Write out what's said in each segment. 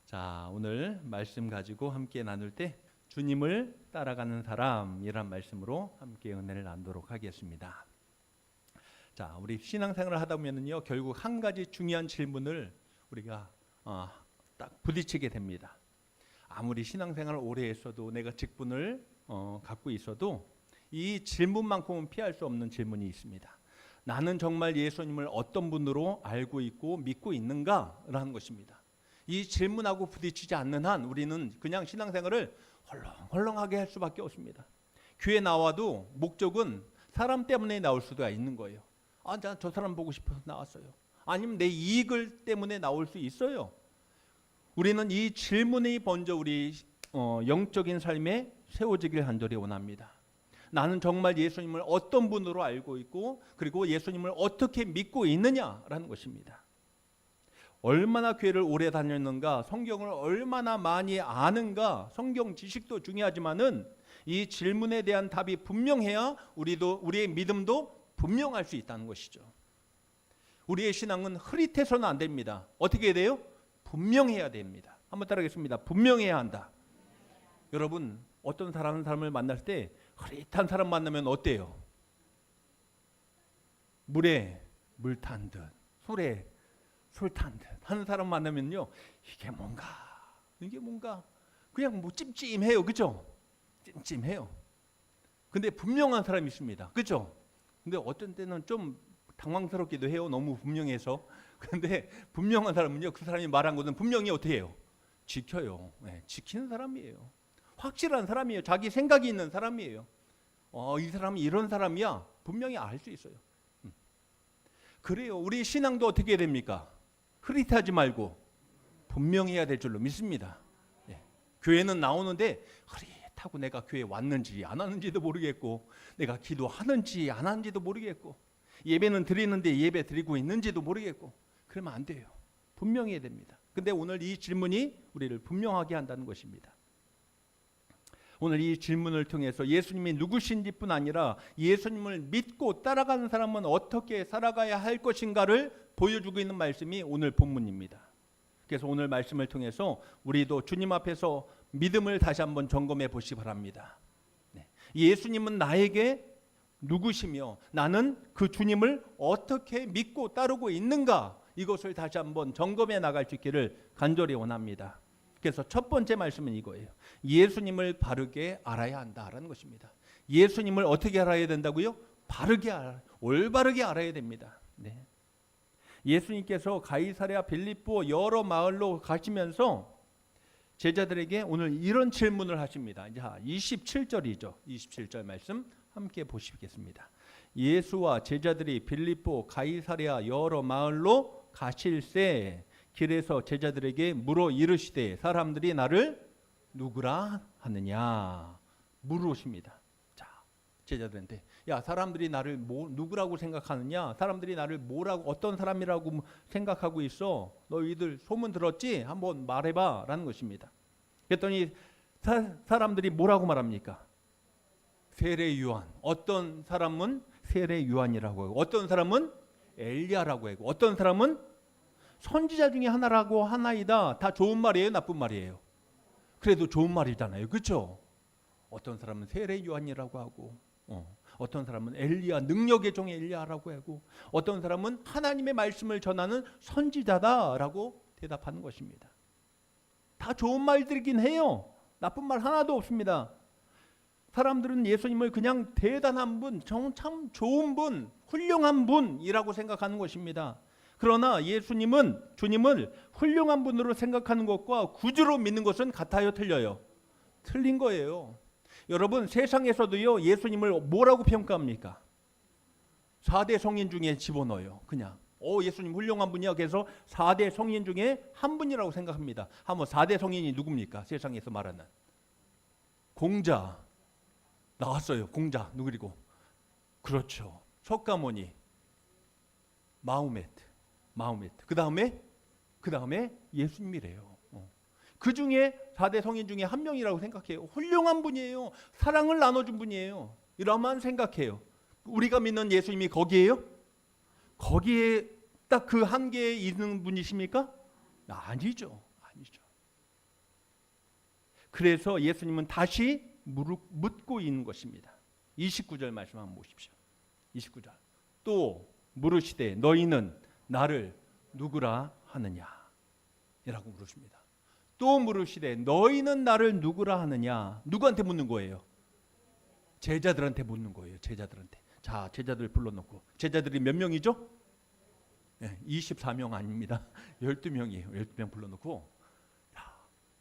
자, 오늘 말씀 가지고 함께 나눌 때 주님을 따라가는 사람이란 말씀으로 함께 은혜를 나누도록 하겠습니다. 자, 우리 신앙생활을 하다 보면요, 결국 한 가지 중요한 질문을 우리가 딱 부딪히게 됩니다. 아무리 신앙생활을 오래 했어도 내가 직분을 갖고 있어도 이 질문만큼은 피할 수 없는 질문이 있습니다. 나는 정말 예수님을 어떤 분으로 알고 있고 믿고 있는가라는 것입니다. 이 질문하고 부딪히지 않는 한 우리는 그냥 신앙생활을 헐렁헐렁하게 할 수밖에 없습니다. 교회 나와도 목적은 사람 때문에 나올 수도 있는 거예요. 저 사람 보고 싶어서 나왔어요. 아니면 내 이익을 때문에 나올 수 있어요. 우리는 이 질문이 먼저 우리 영적인 삶에 세워지길 간절히 원합니다. 나는 정말 예수님을 어떤 분으로 알고 있고 그리고 예수님을 어떻게 믿고 있느냐라는 것입니다. 얼마나 교회를 오래 다녔는가, 성경을 얼마나 많이 아는가, 성경 지식도 중요하지만은 이 질문에 대한 답이 분명해야 우리의 믿음도 분명할 수 있다는 것이죠. 우리의 신앙은 흐릿해서는 안 됩니다. 어떻게 해야 돼요? 분명해야 됩니다. 한번 따라하겠습니다. 분명해야 한다. 여러분, 어떤 사람을 만날 때 흐릿한 사람 만나면 어때요? 물에 물 탄 듯, 술에 술 탄 듯 하는 사람 만나면요, 이게 뭔가 그냥 뭐 찜찜해요. 그죠? 찜찜해요. 근데 분명한 사람이 있습니다. 그죠? 근데 어떤 때는 좀 당황스럽기도 해요. 너무 분명해서. 근데 분명한 사람은요, 그 사람이 말한 것은 분명히 어떻게 해요? 지켜요. 네, 지키는 사람이에요. 확실한 사람이에요. 자기 생각이 있는 사람이에요. 이 사람이 이런 사람이야. 분명히 알 수 있어요. 그래요. 우리 신앙도 어떻게 해야 됩니까? 흐릿하지 말고 분명해야 될 줄로 믿습니다. 네. 교회는 나오는데 흐릿하고 내가 교회에 왔는지 안 왔는지도 모르겠고, 내가 기도하는지 안 하는지도 모르겠고, 예배는 드리는데 예배 드리고 있는지도 모르겠고, 그러면 안 돼요. 분명해야 됩니다. 근데 오늘 이 질문이 우리를 분명하게 한다는 것입니다. 오늘 이 질문을 통해서 예수님이 누구신지뿐 아니라 예수님을 믿고 따라가는 사람은 어떻게 살아가야 할 것인가를 보여주고 있는 말씀이 오늘 본문입니다. 그래서 오늘 말씀을 통해서 우리도 주님 앞에서 믿음을 다시 한번 점검해 보시기 바랍니다. 네. 예수님은 나에게 누구시며 나는 그 주님을 어떻게 믿고 따르고 있는가, 이것을 다시 한번 점검해 나갈 수 있기를 간절히 원합니다. 그래서 첫 번째 말씀은 이거예요. 예수님을 바르게 알아야 한다라는 것입니다. 예수님을 어떻게 알아야 된다고요? 올바르게 알아야 됩니다. 네. 예수님께서 가이사랴 빌립보 여러 마을로 가시면서 제자들에게 오늘 이런 질문을 하십니다. 이제 27절이죠. 27절 말씀 함께 보시겠습니다. 예수와 제자들이 빌립보 가이사랴 여러 마을로 가실새 길에서 제자들에게 물어 이르시되 사람들이 나를 누구라 하느냐 물으십니다. 자, 제자들한테 사람들이 나를 누구라고 생각하느냐, 사람들이 나를 어떤 사람이라고 생각하고 있어, 너희들 소문 들었지? 한번 말해봐 라는 것입니다. 그랬더니 사람들이 뭐라고 말합니까? 세례 요한. 어떤 사람은 세례 요한이라고 하고, 어떤 사람은 엘리야라고 하고, 어떤 사람은 선지자 중에 하나라고 하나이다. 다 좋은 말이에요, 나쁜 말이에요? 그래도 좋은 말이잖아요. 그렇죠? 어떤 사람은 세례 요한이라고 하고, 어떤 사람은 엘리야, 능력의 종 엘리야라고 하고, 어떤 사람은 하나님의 말씀을 전하는 선지자다라고 대답하는 것입니다. 다 좋은 말들이긴 해요. 나쁜 말 하나도 없습니다. 사람들은 예수님을 그냥 대단한 분, 참 좋은 분, 훌륭한 분이라고 생각하는 것입니다. 그러나 주님을 훌륭한 분으로 생각하는 것과 구주로 믿는 것은 같아요, 틀려요? 틀린 거예요. 여러분, 세상에서도요, 예수님을 뭐라고 평가합니까? 4대 성인 중에 집어넣어요. 그냥 예수님 훌륭한 분이야. 그래서 4대 성인 중에 한 분이라고 생각합니다. 한번 4대 성인이 누굽니까? 세상에서 말하는 공자 나왔어요. 공자 누구리고? 그렇죠. 석가모니, 마호메트. 그 다음에 예수님이래요. 그 중에 4대 성인 중에 한 명이라고 생각해요. 훌륭한 분이에요. 사랑을 나눠준 분이에요. 이러만 생각해요. 우리가 믿는 예수님이 거기에요? 거기에 딱 그 한계에 있는 분이십니까? 아니죠. 그래서 예수님은 다시 묻고 있는 것입니다. 29절 말씀 한번 보십시오. 29절. 또 물으시되 너희는 나를 누구라 하느냐? 이라고 물으십니다. 또 물으시되 너희는 나를 누구라 하느냐? 누구한테 묻는 거예요? 제자들한테 묻는 거예요. 제자들한테. 자, 제자들 불러놓고. 제자들이 몇 명이죠? 24명 아닙니다. 12명이에요. 12명 불러놓고.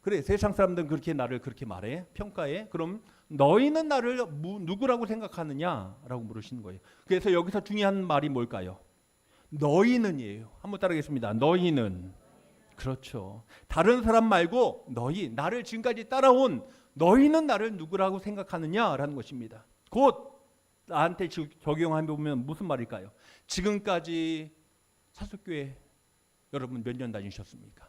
그래, 세상 사람들은 그렇게 나를 그렇게 말해. 평가해. 그럼 너희는 나를 누구라고 생각하느냐라고 물으시는 거예요. 그래서 여기서 중요한 말이 뭘까요? 너희는이에요. 한번 따라하겠습니다. 너희는. 그렇죠. 다른 사람 말고 너희, 나를 지금까지 따라온 너희는 나를 누구라고 생각하느냐라는 것입니다. 곧 나한테 적용해 보면 무슨 말일까요? 지금까지 사석교회 여러분 몇 년 다니셨습니까?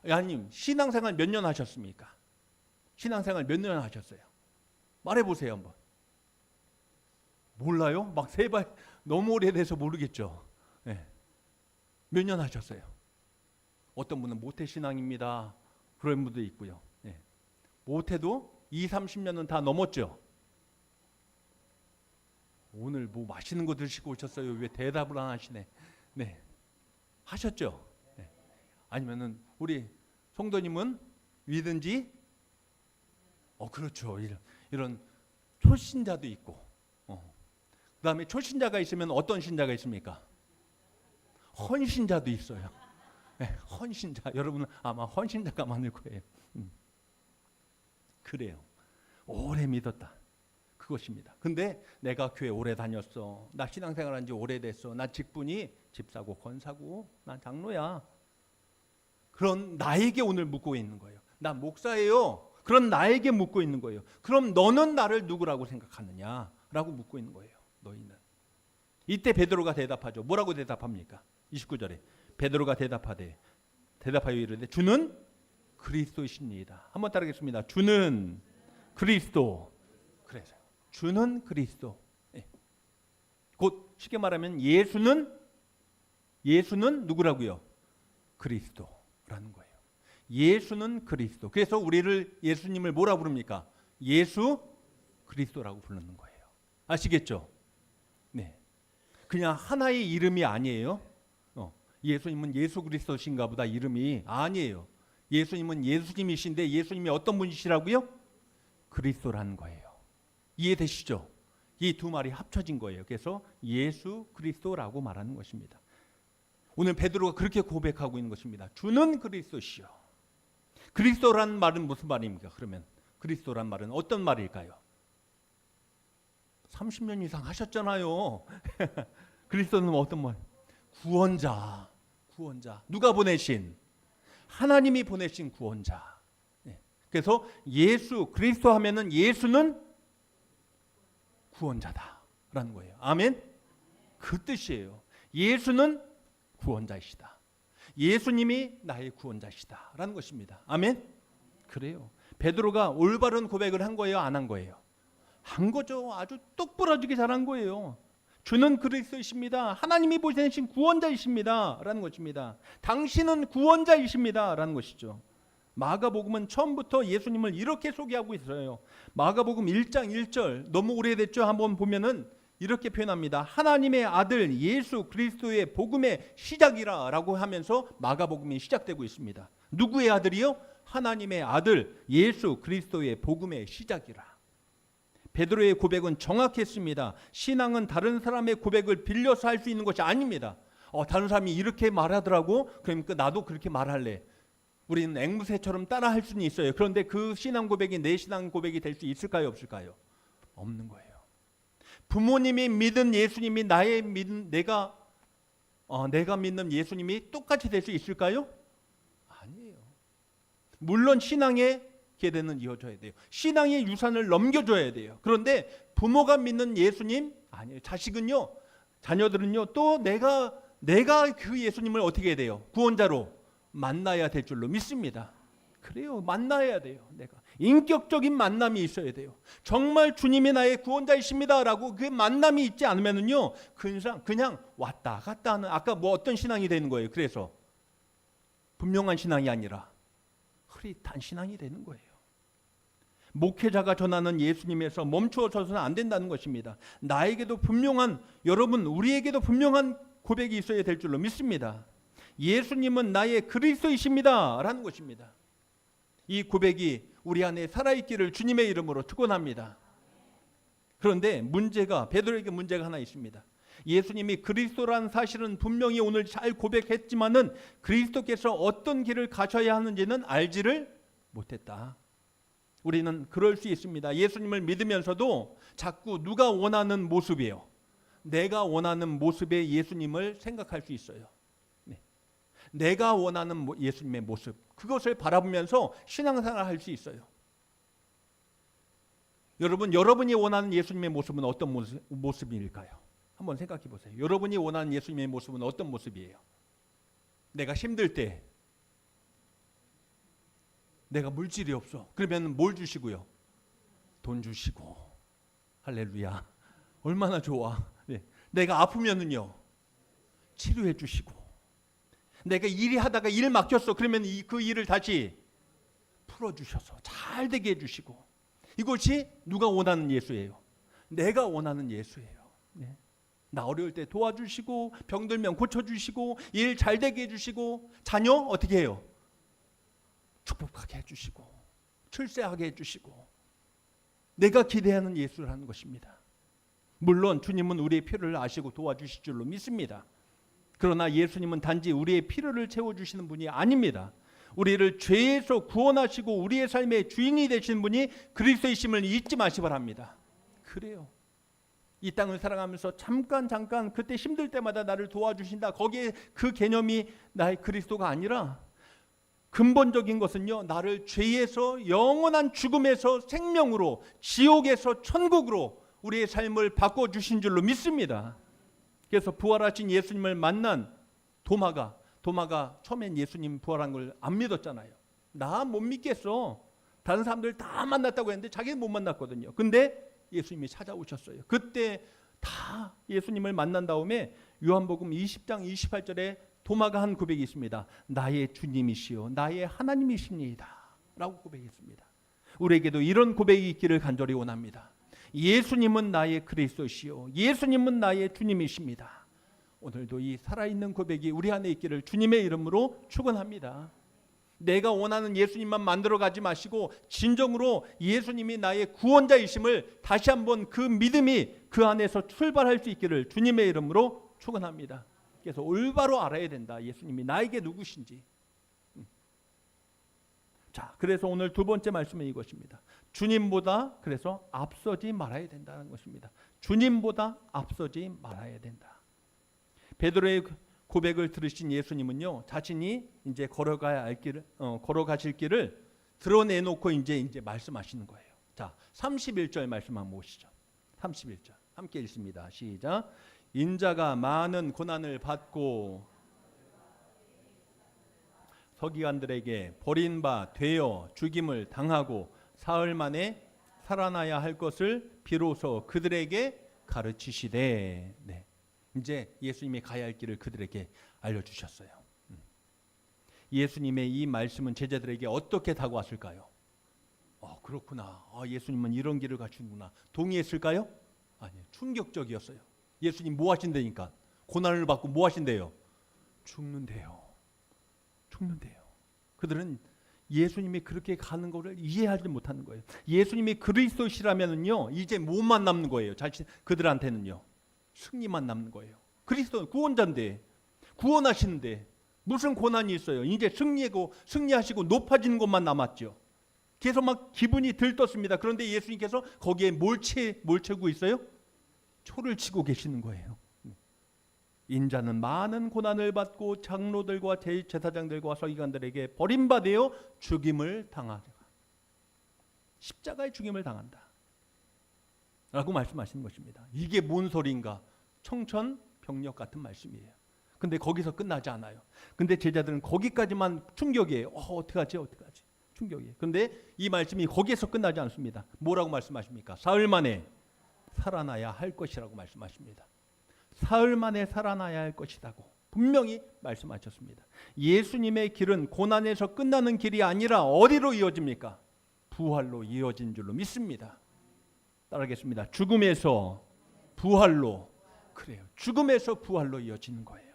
아님 신앙생활 몇 년 하셨습니까? 신앙생활 몇 년 하셨어요? 말해보세요 한번. 몰라요? 막 세발 너무 오래돼서 모르겠죠. 네. 몇 년 하셨어요? 어떤 분은 모태신앙입니다. 그런 분도 있고요. 네. 모태도 20, 30년은 다 넘었죠. 오늘 뭐 맛있는 거 드시고 오셨어요? 왜 대답을 안 하시네? 네. 하셨죠? 네. 아니면은 우리 송도님은 위든지 그렇죠. 이런 초신자도 있고 그다음에 초신자가 있으면 어떤 신자가 있습니까? 헌신자도 있어요. 네, 헌신자. 여러분은 아마 헌신자가 많을 거예요. 그래요. 오래 믿었다. 그것입니다. 근데 내가 교회 오래 다녔어. 나 신앙생활 한 지 오래됐어. 나 직분이 집사고 권사고 난 장로야. 그런 나에게 오늘 묻고 있는 거예요. 나 목사예요. 그런 나에게 묻고 있는 거예요. 그럼 너는 나를 누구라고 생각하느냐라고 묻고 있는 거예요. 너희는. 이때 베드로가 대답하죠. 뭐라고 대답합니까? 29절에 베드로가 대답하여 이르되 주는 그리스도이십니다. 한번 따르겠습니다. 주는 그리스도. 그래서 주는 그리스도. 네. 곧 쉽게 말하면 예수는 누구라고요? 그리스도라는 거예요. 예수는 그리스도. 그래서 우리를 예수님을 뭐라 부릅니까? 예수 그리스도라고 부르는 거예요. 아시겠죠? 네. 그냥 하나의 이름이 아니에요. 예수님은 예수 그리스도신가 보다 이름이 아니에요. 예수님은 예수님이신데 예수님이 어떤 분이시라고요? 그리스도라는 거예요. 이해되시죠? 이 두 말이 합쳐진 거예요. 그래서 예수 그리스도라고 말하는 것입니다. 오늘 베드로가 그렇게 고백하고 있는 것입니다. 주는 그리스도시요. 그리스도라는 말은 무슨 말입니까? 그러면 그리스도란 말은 어떤 말일까요? 30년 이상 하셨잖아요. 그리스도는 어떤 말? 구원자. 누가 보내신? 하나님이 보내신 구원자. 그래서 예수 그리스도 하면은 예수는 구원자다라는 거예요. 아멘. 그 뜻이에요. 예수는 구원자이시다. 예수님이 나의 구원자시다라는 것입니다. 아멘. 그래요. 베드로가 올바른 고백을 한 거예요, 안 한 거예요? 한 거죠. 아주 똑부러지게 잘한 거예요. 주는 그리스도이십니다. 하나님이 보내신 구원자이십니다. 라는 것입니다. 당신은 구원자이십니다. 라는 것이죠. 마가복음은 처음부터 예수님을 이렇게 소개하고 있어요. 마가복음 1장 1절 너무 오래됐죠. 한번 보면은 이렇게 표현합니다. 하나님의 아들 예수 그리스도의 복음의 시작이라 라고 하면서 마가복음이 시작되고 있습니다. 누구의 아들이요? 하나님의 아들 예수 그리스도의 복음의 시작이라. 베드로의 고백은 정확했습니다. 신앙은 다른 사람의 고백을 빌려서 할 수 있는 것이 아닙니다. 다른 사람이 이렇게 말하더라고. 그러니까 나도 그렇게 말할래. 우리는 앵무새처럼 따라 할 수는 있어요. 그런데 그 신앙 고백이 내 신앙 고백이 될 수 있을까요? 없을까요? 없는 거예요. 부모님이 믿은 예수님이 내가 믿는 예수님이 똑같이 될 수 있을까요? 아니에요. 물론 신앙의 계대는 이어져야 돼요. 신앙의 유산을 넘겨줘야 돼요. 그런데 부모가 믿는 예수님 아니에요. 자녀들은요 또 내가 그 예수님을 어떻게 해야 돼요? 구원자로 만나야 될 줄로 믿습니다. 그래요. 만나야 돼요. 내가 인격적인 만남이 있어야 돼요. 정말 주님이 나의 구원자이십니다라고 그 만남이 있지 않으면은요 그냥 왔다 갔다 하는 아까 뭐 어떤 신앙이 되는 거예요. 그래서 분명한 신앙이 아니라 흐릿한 신앙이 되는 거예요. 목회자가 전하는 예수님에서 멈추어서는 안 된다는 것입니다. 나에게도 분명한, 여러분 우리에게도 분명한 고백이 있어야 될 줄로 믿습니다. 예수님은 나의 그리스도이십니다 라는 것입니다. 이 고백이 우리 안에 살아있기를 주님의 이름으로 축원합니다. 그런데 문제가, 베드로에게 문제가 하나 있습니다. 예수님이 그리스도라는 사실은 분명히 오늘 잘 고백했지만은 그리스도께서 어떤 길을 가셔야 하는지는 알지를 못했다. 우리는 그럴 수 있습니다. 예수님을 믿으면서도 자꾸 누가 원하는 모습이에요. 내가 원하는 모습의 예수님을 생각할 수 있어요. 네. 내가 원하는 예수님의 모습, 그것을 바라보면서 신앙생활을 할 수 있어요. 여러분이 원하는 예수님의 모습은 어떤 모습일까요? 한번 생각해 보세요. 여러분이 원하는 예수님의 모습은 어떤 모습이에요? 내가 힘들 때, 내가 물질이 없어. 그러면 뭘 주시고요? 돈 주시고. 할렐루야. 얼마나 좋아. 네. 내가 아프면은요, 치료해 주시고. 내가 일이 하다가 일 막혔어. 그러면 그 일을 다시 풀어주셔서 잘 되게 해주시고. 이것이 누가 원하는 예수예요? 내가 원하는 예수예요. 네. 나 어려울 때 도와주시고, 병들면 고쳐주시고, 일 잘 되게 해주시고, 자녀 어떻게 해요? 축복하게 해주시고, 출세하게 해주시고. 내가 기대하는 예수라는 것입니다. 물론 주님은 우리의 필요를 아시고 도와주실 줄로 믿습니다. 그러나 예수님은 단지 우리의 필요를 채워주시는 분이 아닙니다. 우리를 죄에서 구원하시고 우리의 삶의 주인이 되시는 분이 그리스도이심을 잊지 마시기 바랍니다. 그래요. 이 땅을 살아가면서 잠깐 그때 힘들 때마다 나를 도와주신다. 거기에 그 개념이 나의 그리스도가 아니라 근본적인 것은요, 나를 죄에서 영원한 죽음에서 생명으로, 지옥에서 천국으로 우리의 삶을 바꿔주신 줄로 믿습니다. 그래서 부활하신 예수님을 만난 도마가 처음엔 예수님 부활한 걸 안 믿었잖아요. 나 못 믿겠어. 다른 사람들 다 만났다고 했는데 자기는 못 만났거든요. 근데 예수님이 찾아오셨어요. 그때 다 예수님을 만난 다음에 요한복음 20장 28절에 도마가 한 고백이 있습니다. 나의 주님이시요 나의 하나님이십니다 라고 고백했습니다. 우리에게도 이런 고백이 있기를 간절히 원합니다. 예수님은 나의 그리스도시요 예수님은 나의 주님이십니다. 오늘도 이 살아있는 고백이 우리 안에 있기를 주님의 이름으로 축원합니다. 내가 원하는 예수님만 만들어 가지 마시고 진정으로 예수님이 나의 구원자이심을 다시 한번 그 믿음이 그 안에서 출발할 수 있기를 주님의 이름으로 축원합니다. 그래서 올바로 알아야 된다. 예수님이 나에게 누구신지. 자, 그래서 오늘 두 번째 말씀은 이것입니다. 주님보다 그래서 앞서지 말아야 된다는 것입니다. 주님보다 앞서지 말아야 된다. 베드로의 고백을 들으신 예수님은요, 자신이 이제 걸어가실 길을 드러내놓고 이제 말씀하시는 거예요. 자, 31절 말씀 한번 보시죠. 31절 함께 읽습니다. 시작. 인자가 많은 고난을 받고 서기관들에게 버린 바 되어 죽임을 당하고 사흘 만에 살아나야 할 것을 비로소 그들에게 가르치시되. 네. 이제 예수님이 가야 할 길을 그들에게 알려주셨어요. 예수님의 이 말씀은 제자들에게 어떻게 다가왔을까요? 그렇구나. 예수님은 이런 길을 가시는구나. 동의했을까요? 아니요. 충격적이었어요. 예수님 뭐 하신다니까? 고난을 받고 뭐 하신대요? 죽는데요. 그들은 예수님이 그렇게 가는 것을 이해하지 못하는 거예요. 예수님이 그리스도시라면은요, 이제 뭐만 남는 거예요? 그들한테는요, 승리만 남는 거예요. 그리스도 구원자인데, 구원하시는데 무슨 고난이 있어요? 이제 승리하시고 높아지는 것만 남았죠. 그래서 막 기분이 들떴습니다. 그런데 예수님께서 거기에 뭘 채고 있어요? 초를 치고 계시는 거예요. 인자는 많은 고난을 받고 장로들과 제사장들과 서기관들에게 버림받아 죽임을 당하리라. 십자가의 죽임을 당한다 라고 말씀하시는 것입니다. 이게 뭔 소리인가? 청천벽력 같은 말씀이에요. 근데 거기서 끝나지 않아요. 근데 제자들은 거기까지만 충격이에요. 어떡하지? 충격이에요. 근데 이 말씀이 거기에서 끝나지 않습니다. 뭐라고 말씀하십니까? 사흘 만에 살아나야 할 것이라고 말씀하십니다. 사흘 만에 살아나야 할 것이라고 분명히 말씀하셨습니다. 예수님의 길은 고난에서 끝나는 길이 아니라 어디로 이어집니까? 부활로 이어진 줄로 믿습니다. 따라하겠습니다. 죽음에서 부활로. 그래요. 죽음에서 부활로 이어지는 거예요.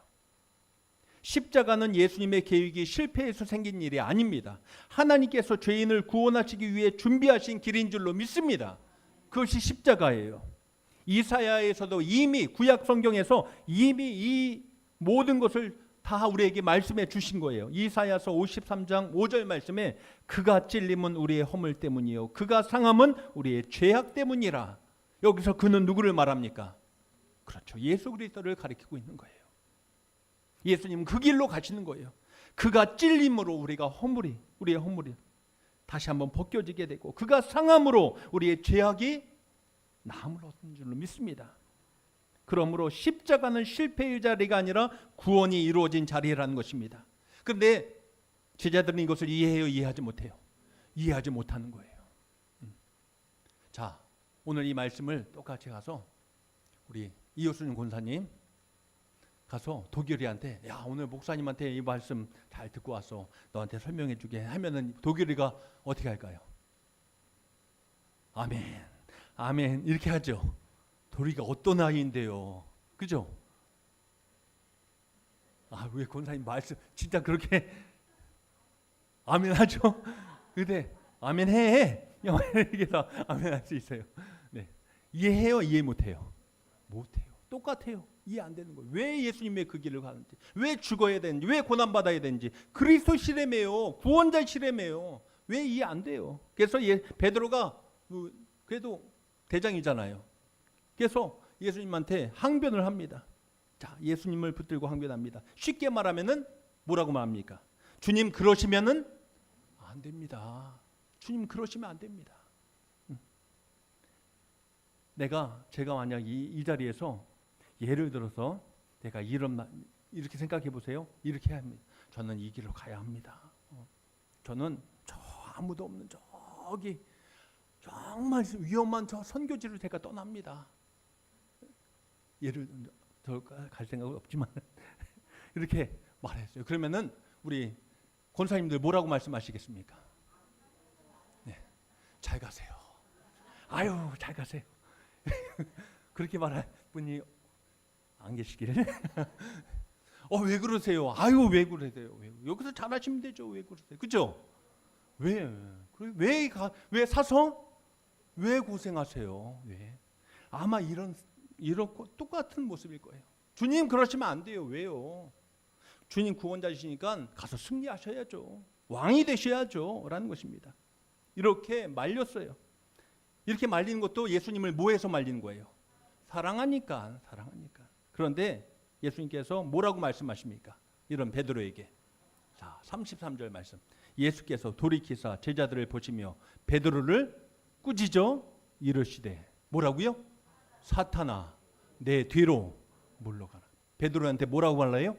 십자가는 예수님의 계획이 실패해서 생긴 일이 아닙니다. 하나님께서 죄인을 구원하시기 위해 준비하신 길인 줄로 믿습니다. 그것이 십자가예요. 이사야에서도 이미 구약 성경에서 이미 이 모든 것을 다 우리에게 말씀해 주신 거예요. 이사야서 53장 5절 말씀에 그가 찔림은 우리의 허물 때문이요 그가 상함은 우리의 죄악 때문이라. 여기서 그는 누구를 말합니까? 그렇죠. 예수 그리스도를 가리키고 있는 거예요. 예수님은 그 길로 가시는 거예요. 그가 찔림으로 우리의 허물이 다시 한번 벗겨지게 되고 그가 상함으로 우리의 죄악이 나음을 얻은 줄로 믿습니다. 그러므로 십자가는 실패의 자리가 아니라 구원이 이루어진 자리라는 것입니다. 그런데 제자들은 이것을 이해해요? 이해하지 못해요? 이해하지 못하는 거예요. 자, 오늘 이 말씀을 똑같이 가서 우리 이효순 권사님 가서 도결이한테 야 오늘 목사님한테 이 말씀 잘 듣고 와서 너한테 설명해 주게 하면은 도결이가 어떻게 할까요? 아멘 아멘 이렇게 하죠. 도리가 어떤 아이인데요, 그죠? 아 왜 권사님 말씀 진짜 그렇게 아멘 하죠? 근데 아멘 해 이렇게 해서 아멘 할 수 있어요. 네. 이해해요? 이해 못해요? 못해요. 똑같아요. 이해 안 되는 거예요. 왜 예수님의 그 길을 가는지, 왜 죽어야 되는지, 왜 고난받아야 되는지. 그리스도 실험이에요. 구원자 실험이에요. 왜 이해 안 돼요? 그래서 베드로가 그래도 대장이잖아요. 그래서 예수님한테 항변을 합니다. 자, 예수님을 붙들고 항변합니다. 쉽게 말하면은 뭐라고 말합니까? 주님 그러시면은 안 됩니다. 주님 그러시면 안 됩니다. 제가 만약 이 자리에서 예를 들어서 내가 이렇게 생각해 보세요. 이렇게 합니다. 저는 이 길로 가야 합니다. 저는 저 아무도 없는 저기 정말 위험한 저 선교지를 제가 떠납니다. 예를 들어 갈 생각은 없지만 이렇게 말했어요. 그러면은 우리 권사님들 뭐라고 말씀하시겠습니까? 네, 잘 가세요. 아유, 잘 가세요. 그렇게 말할 분이 안 계시길. 왜 그러세요? 아유, 왜 그러세요? 여기서 잘하시면 되죠. 왜 그러세요? 그죠? 왜 사서 왜 고생하세요? 왜? 아마 이렇고 똑같은 모습일 거예요. 주님 그러시면 안 돼요. 왜요? 주님 구원자이시니까 가서 승리하셔야죠. 왕이 되셔야죠. 라는 것입니다. 이렇게 말렸어요. 이렇게 말리는 것도 예수님을 뭐해서 말리는 거예요? 사랑하니까. 그런데 예수님께서 뭐라고 말씀하십니까? 이런 베드로에게. 자, 33절 말씀. 예수께서 돌이키사 제자들을 보시며 베드로를 꾸짖어 이르시되 뭐라고요? 사탄아 내 뒤로 물러가라. 베드로한테 뭐라고 말해요?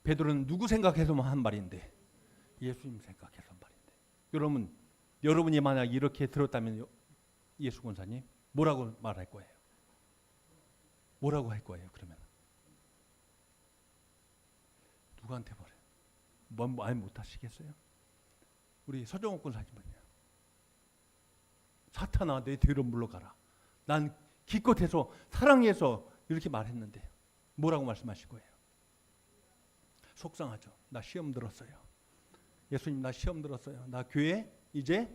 베드로는 누구 생각해서만 한 말인데 예수님 생각해서 한 말인데 여러분이 만약 이렇게 들었다면 예수 권사님 뭐라고 말할 거예요? 뭐라고 할 거예요? 그러면 누구한테 말해요? 말 못 하시겠어요? 우리 서정옥 권사님은요. 사탄아 내 뒤로 물러가라. 난 기껏해서 사랑해서 이렇게 말했는데 뭐라고 말씀하실 거예요? 속상하죠. 나 시험 들었어요. 예수님 나 시험 들었어요. 나 교회 이제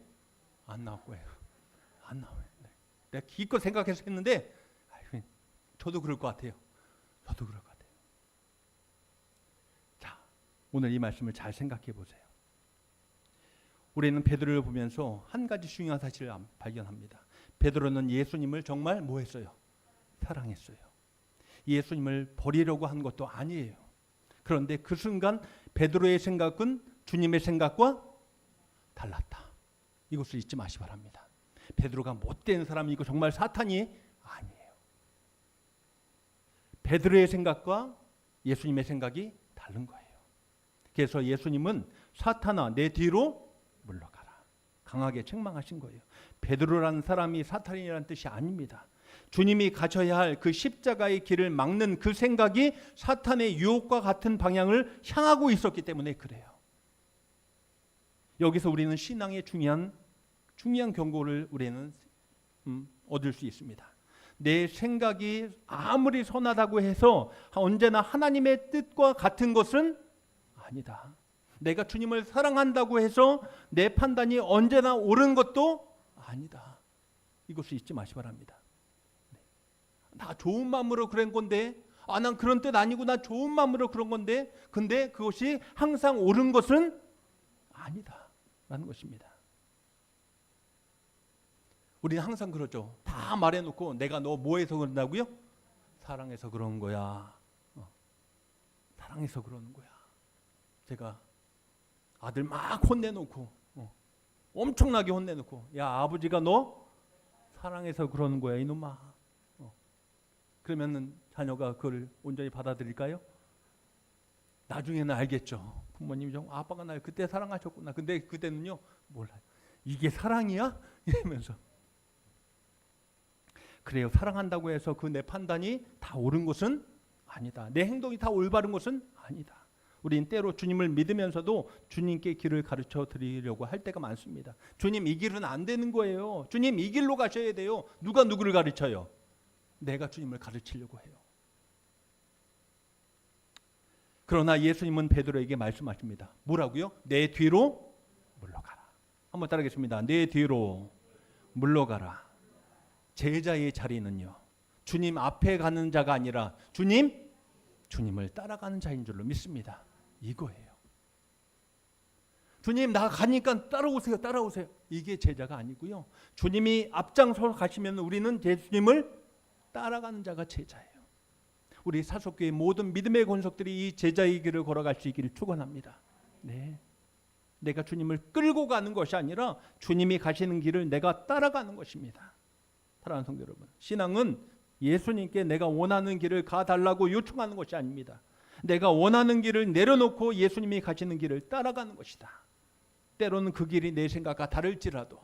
안 나올 거예요. 안 나와요. 내가 기껏 생각해서 했는데 저도 그럴 것 같아요. 자, 오늘 이 말씀을 잘 생각해 보세요. 우리는 베드로를 보면서 한 가지 중요한 사실을 발견합니다. 베드로는 예수님을 정말 뭐 했어요? 사랑했어요. 예수님을 버리려고 한 것도 아니에요. 그런데 그 순간 베드로의 생각은 주님의 생각과 달랐다. 이것을 잊지 마시 바랍니다. 베드로가 못된 사람이고 정말 사탄이 아니에요. 베드로의 생각과 예수님의 생각이 다른 거예요. 그래서 예수님은 사탄아 내 뒤로 물러가라. 강하게 책망하신 거예요. 베드로라는 사람이 사탄이라는 뜻이 아닙니다. 주님이 가셔야 할 그 십자가의 길을 막는 그 생각이 사탄의 유혹과 같은 방향을 향하고 있었기 때문에 그래요. 여기서 우리는 신앙의 중요한 중요한 경고를 우리는 얻을 수 있습니다. 내 생각이 아무리 선하다고 해서 언제나 하나님의 뜻과 같은 것은 아니다. 내가 주님을 사랑한다고 해서 내 판단이 언제나 옳은 것도 아니다. 이것을 잊지 마시기 바랍니다. 나 좋은 마음으로 그런 건데, 난 그런 뜻 아니고 나 좋은 마음으로 그런 건데, 근데 그것이 항상 옳은 것은 아니다 라는 것입니다. 우리는 항상 그러죠. 다 말해놓고 내가 너 뭐해서 그런다고요? 사랑해서 그런 거야. 사랑해서 그러는 거야. 제가 아들 막 혼내놓고 엄청나게 혼내놓고, 야, 아버지가 너 사랑해서 그러는 거야 이놈아. 그러면은 자녀가 그걸 온전히 받아들일까요? 나중에는 알겠죠. 부모님이 좀 아빠가 날 그때 사랑하셨구나. 근데 그때는요 몰라요. 이게 사랑이야? 이러면서. 그래요. 사랑한다고 해서 그 내 판단이 다 옳은 것은 아니다. 내 행동이 다 올바른 것은 아니다. 우리는 때로 주님을 믿으면서도 주님께 길을 가르쳐 드리려고 할 때가 많습니다. 주님, 이 길은 안 되는 거예요. 주님, 이 길로 가셔야 돼요. 누가 누구를 가르쳐요? 내가 주님을 가르치려고 해요. 그러나 예수님은 베드로에게 말씀하십니다. 뭐라고요? 내 뒤로 물러가라. 한번 따라하겠습니다. 내 뒤로 물러가라. 제자의 자리는요, 주님 앞에 가는 자가 아니라 주님을 따라가는 자인 줄로 믿습니다. 이거예요. 주님, 나 가니까 따라오세요. 따라오세요. 이게 제자가 아니고요. 주님이 앞장서 가시면 우리는 예수님을 따라가는 자가 제자예요. 우리 사속교회 모든 믿음의 권속들이 이 제자의 길을 걸어갈 수 있기를 축원합니다. 네. 내가 주님을 끌고 가는 것이 아니라 주님이 가시는 길을 내가 따라가는 것입니다. 사랑하는 성도 여러분, 신앙은 예수님께 내가 원하는 길을 가달라고 요청하는 것이 아닙니다. 내가 원하는 길을 내려놓고 예수님이 가시는 길을 따라가는 것이다. 때로는 그 길이 내 생각과 다를지라도,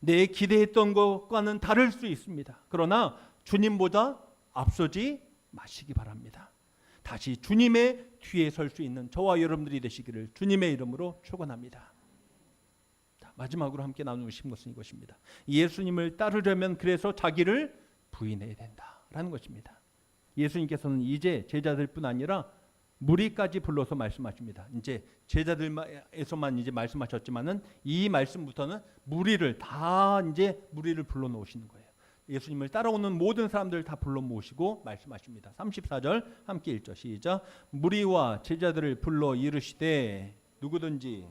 내 기대했던 것과는 다를 수 있습니다. 그러나 주님보다 앞서지 마시기 바랍니다. 다시 주님의 뒤에 설 수 있는 저와 여러분들이 되시기를 주님의 이름으로 축원합니다. 마지막으로 함께 나누고 싶은 것은 이것입니다. 예수님을 따르려면 그래서 자기를 부인해야 된다라는 것입니다. 예수님께서는 이제 제자들뿐 아니라 무리까지 불러서 말씀하십니다. 이제 제자들에서만 이제 말씀하셨지만은 이 말씀부터는 무리를 불러 놓으시는 거예요. 예수님을 따라오는 모든 사람들 다 불러 모으시고 말씀하십니다. 34절 함께 읽죠. 시작. 무리와 제자들을 불러 이르시되 누구든지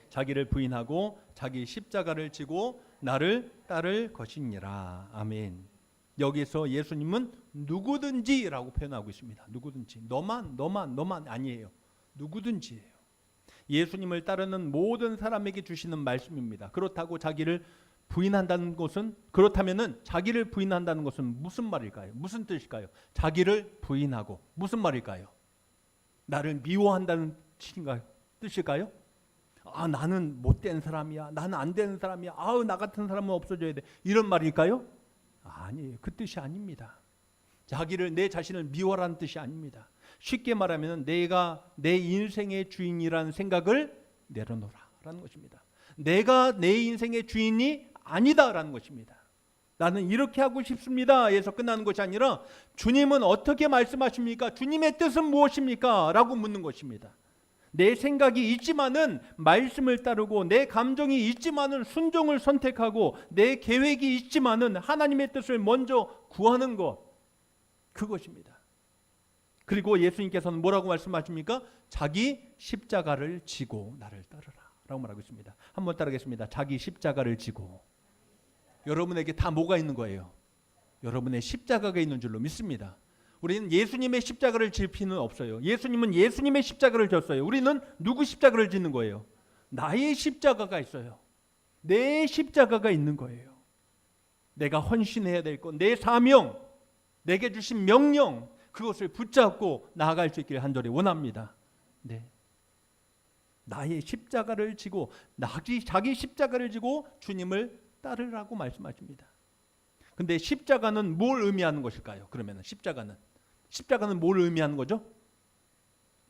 자기를 부인하고 자기 십자가를 지고 나를 따를 것이니라. 아멘. 여기서 예수님은 누구든지라고 표현하고 있습니다. 누구든지. 너만 아니에요. 누구든지예요. 예수님을 따르는 모든 사람에게 주시는 말씀입니다. 그렇다고 자기를 부인한다는 것은, 그렇다면은 자기를 부인한다는 것은 무슨 말일까요? 무슨 뜻일까요? 자기를 부인하고 무슨 말일까요? 나를 미워한다는 뜻일까요? 나는 못된 사람이야. 나는 안 되는 사람이야. 나 같은 사람은 없어져야 돼. 이런 말일까요? 아니에요. 그 뜻이 아닙니다. 내 자신을 미워라는 뜻이 아닙니다. 쉽게 말하면 내가 내 인생의 주인이라는 생각을 내려놓으라라는 것입니다. 내가 내 인생의 주인이 아니다라는 것입니다. 나는 이렇게 하고 싶습니다 에서 끝나는 것이 아니라 주님은 어떻게 말씀하십니까? 주님의 뜻은 무엇입니까? 라고 묻는 것입니다. 내 생각이 있지만은 말씀을 따르고, 내 감정이 있지만은 순종을 선택하고, 내 계획이 있지만은 하나님의 뜻을 먼저 구하는 것, 그것입니다. 그리고 예수님께서는 뭐라고 말씀하십니까? 자기 십자가를 지고 나를 따르라 라고 말하고 있습니다. 한번 따르겠습니다. 자기 십자가를 지고. 여러분에게 다 뭐가 있는 거예요? 여러분의 십자가가 있는 줄로 믿습니다. 우리는 예수님의 십자가를 질 필요는 없어요. 예수님은 예수님의 십자가를 졌어요. 우리는 누구 십자가를 짓는 거예요? 나의 십자가가 있어요. 내 십자가가 있는 거예요. 내가 헌신해야 될 것, 내 사명, 내게 주신 명령, 그것을 붙잡고 나아갈 수 있기를 간절히 원합니다. 네. 나의 십자가를 지고, 자기 십자가를 지고 주님을 따르라고 말씀하십니다. 근데 십자가는 뭘 의미하는 것일까요? 그러면 십자가는 뭘 의미하는 거죠?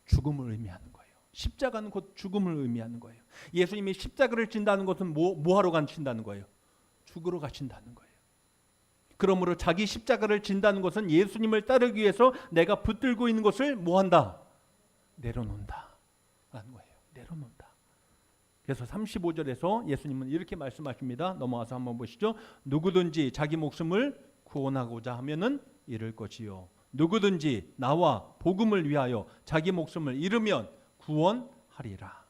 죽음을 의미하는 거예요. 십자가는 곧 죽음을 의미하는 거예요. 예수님이 십자가를 진다는 것은 뭐 하러 가신다는 거예요? 죽으러 가신다는 거예요. 그러므로 자기 십자가를 진다는 것은 예수님을 따르기 위해서 내가 붙들고 있는 것을 뭐한다? 내려놓는다 라는 거예요. 내려놓는다. 그래서 35절에서 예수님은 이렇게 말씀하십니다. 넘어가서 한번 보시죠. 누구든지 자기 목숨을 구원하고자 하면은 잃을 것이요, 누구든지 나와 복음을 위하여 자기 목숨을 잃으면 구원하리라.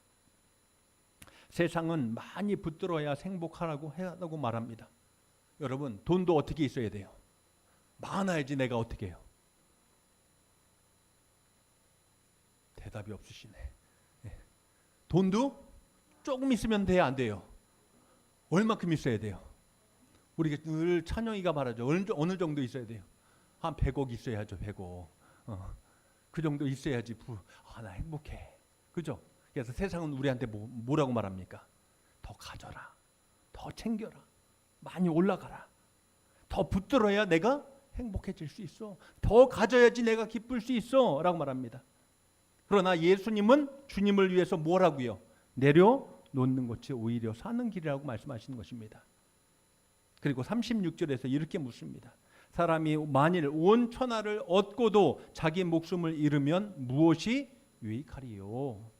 세상은 많이 붙들어야 행복하라고 하다고 말합니다. 여러분, 돈도 어떻게 있어야 돼요? 많아야지 내가 어떻게 해요? 대답이 없으시네. 돈도 조금 있으면 돼야 안 돼요? 얼마큼 있어야 돼요? 우리가 늘 찬영이가 말하죠. 어느 정도 있어야 돼요? 한 100억 있어야죠. 100억. 그 정도 있어야지 나 행복해. 그죠? 그래서 세상은 우리한테 뭐라고 말합니까? 더 가져라. 더 챙겨라. 많이 올라가라. 더 붙들어야 내가 행복해질 수 있어. 더 가져야지 내가 기쁠 수 있어 라고 말합니다. 그러나 예수님은 주님을 위해서 뭐라고요? 내려놓는 것이 오히려 사는 길이라고 말씀하시는 것입니다. 그리고 36절에서 이렇게 묻습니다. 사람이 만일 온 천하를 얻고도 자기 목숨을 잃으면 무엇이 유익하리요?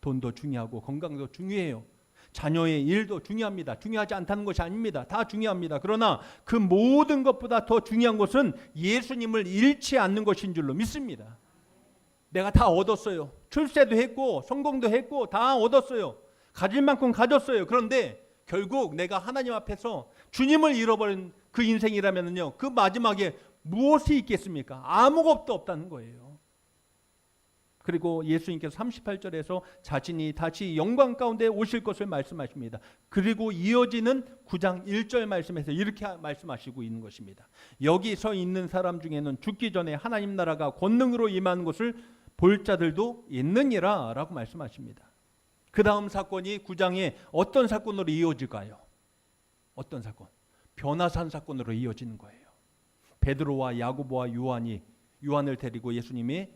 돈도 중요하고 건강도 중요해요. 자녀의 일도 중요합니다. 중요하지 않다는 것이 아닙니다. 다 중요합니다. 그러나 그 모든 것보다 더 중요한 것은 예수님을 잃지 않는 것인 줄로 믿습니다. 내가 다 얻었어요. 출세도 했고 성공도 했고 다 얻었어요. 가질 만큼 가졌어요. 그런데 결국 내가 하나님 앞에서 주님을 잃어버린 그 인생이라면요, 그 마지막에 무엇이 있겠습니까? 아무것도 없다는 거예요. 그리고 예수님께서 38절에서 자신이 다시 영광 가운데 오실 것을 말씀하십니다. 그리고 이어지는 9장 1절 말씀에서 이렇게 말씀하시고 있는 것입니다. 여기 서 있는 사람 중에는 죽기 전에 하나님 나라가 권능으로 임하는 것을 볼 자들도 있느니라 라고 말씀하십니다. 그 다음 사건이 9장에 어떤 사건으로 이어질까요? 어떤 사건? 변화산 사건으로 이어지는 거예요. 베드로와 야고보와 요한을 데리고 예수님이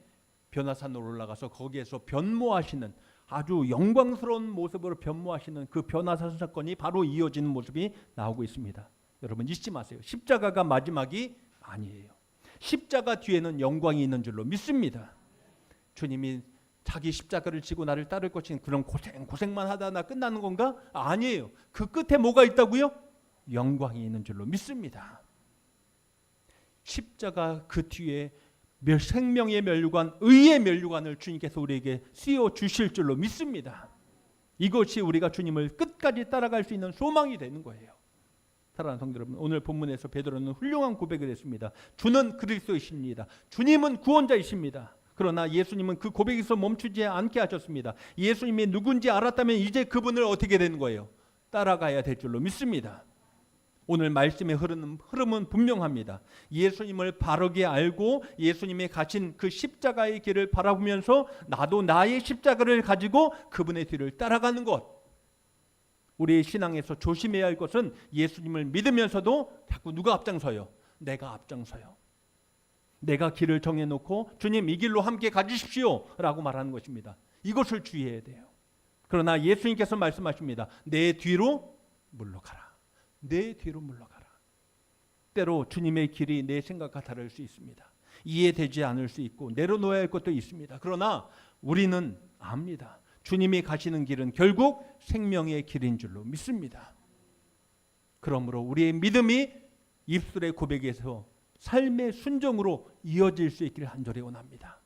변화산으로 올라가서 거기에서 변모하시는, 아주 영광스러운 모습으로 변모하시는 그 변화산 사건이 바로 이어지는 모습이 나오고 있습니다. 여러분 잊지 마세요. 십자가가 마지막이 아니에요. 십자가 뒤에는 영광이 있는 줄로 믿습니다. 주님이 자기 십자가를 지고 나를 따를 것인 그런 고생만 하다 나 끝나는 건가? 아니에요. 그 끝에 뭐가 있다고요? 영광이 있는 줄로 믿습니다. 십자가 그 뒤에 생명의 면류관, 의의 면류관을 주님께서 우리에게 씌워 주실 줄로 믿습니다. 이것이 우리가 주님을 끝까지 따라갈 수 있는 소망이 되는 거예요. 사랑하는 성도 여러분, 오늘 본문에서 베드로는 훌륭한 고백을 했습니다. 주는 그리스도이십니다. 주님은 구원자이십니다. 그러나 예수님은 그 고백에서 멈추지 않게 하셨습니다. 예수님이 누군지 알았다면 이제 그분을 어떻게 되는 거예요? 따라가야 될 줄로 믿습니다. 오늘 말씀의 흐름은 분명합니다. 예수님을 바르게 알고 예수님이 가신 그 십자가의 길을 바라보면서 나도 나의 십자가를 가지고 그분의 뒤를 따라가는 것. 우리의 신앙에서 조심해야 할 것은 예수님을 믿으면서도 자꾸 누가 앞장서요? 내가 앞장서요. 내가 길을 정해놓고 주님 이 길로 함께 가주십시오 라고 말하는 것입니다. 이것을 주의해야 돼요. 그러나 예수님께서 말씀하십니다. 내 뒤로 물러가라. 내 뒤로 물러가라. 때로 주님의 길이 내 생각과 다를 수 있습니다. 이해되지 않을 수 있고 내려놓아야 할 것도 있습니다. 그러나 우리는 압니다. 주님이 가시는 길은 결국 생명의 길인 줄로 믿습니다. 그러므로 우리의 믿음이 입술의 고백에서 삶의 순종으로 이어질 수 있기를 간절히 원합니다.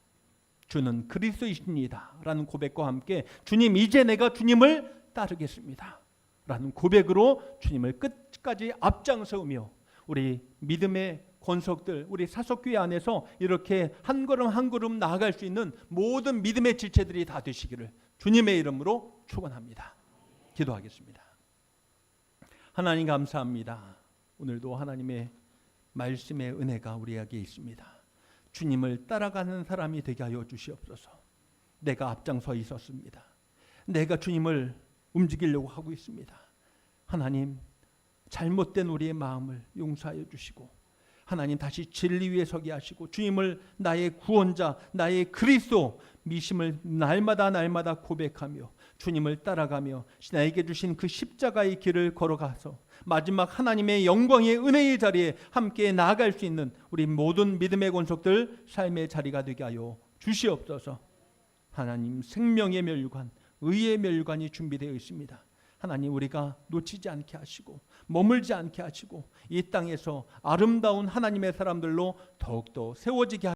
주는 그리스도이십니다 라는 고백과 함께 주님 이제 내가 주님을 따르겠습니다 라는 고백으로 주님을 끝까지 앞장서며 우리 믿음의 권속들, 우리 사석교회 안에서 이렇게 한 걸음 한 걸음 나아갈 수 있는 모든 믿음의 지체들이 다 되시기를 주님의 이름으로 축원합니다. 기도하겠습니다. 하나님 감사합니다. 오늘도 하나님의 말씀의 은혜가 우리에게 있습니다. 주님을 따라가는 사람이 되게 하여 주시옵소서. 내가 앞장서 있었습니다. 내가 주님을 움직이려고 하고 있습니다. 하나님, 잘못된 우리의 마음을 용서하여 주시고 하나님 다시 진리 위에 서게 하시고 주님을 나의 구원자, 나의 그리스도 미심을 날마다 고백하며 주님을 따라가며 나에게 주신 그 십자가의 길을 걸어가서 마지막 하나님의 영광의 은혜의 자리에 함께 나아갈 수 있는 우리 모든 믿음의 권속들 삶의 자리가 되게 하여 주시옵소서. 하나님, 생명의 멸류관, 의의 멸류관이 준비되어 있습니다. 하나님, 우리가 놓치지 않게 하시고 머물지 않게 하시고 이 땅에서 아름다운 하나님의 사람들로 더욱더 세워지게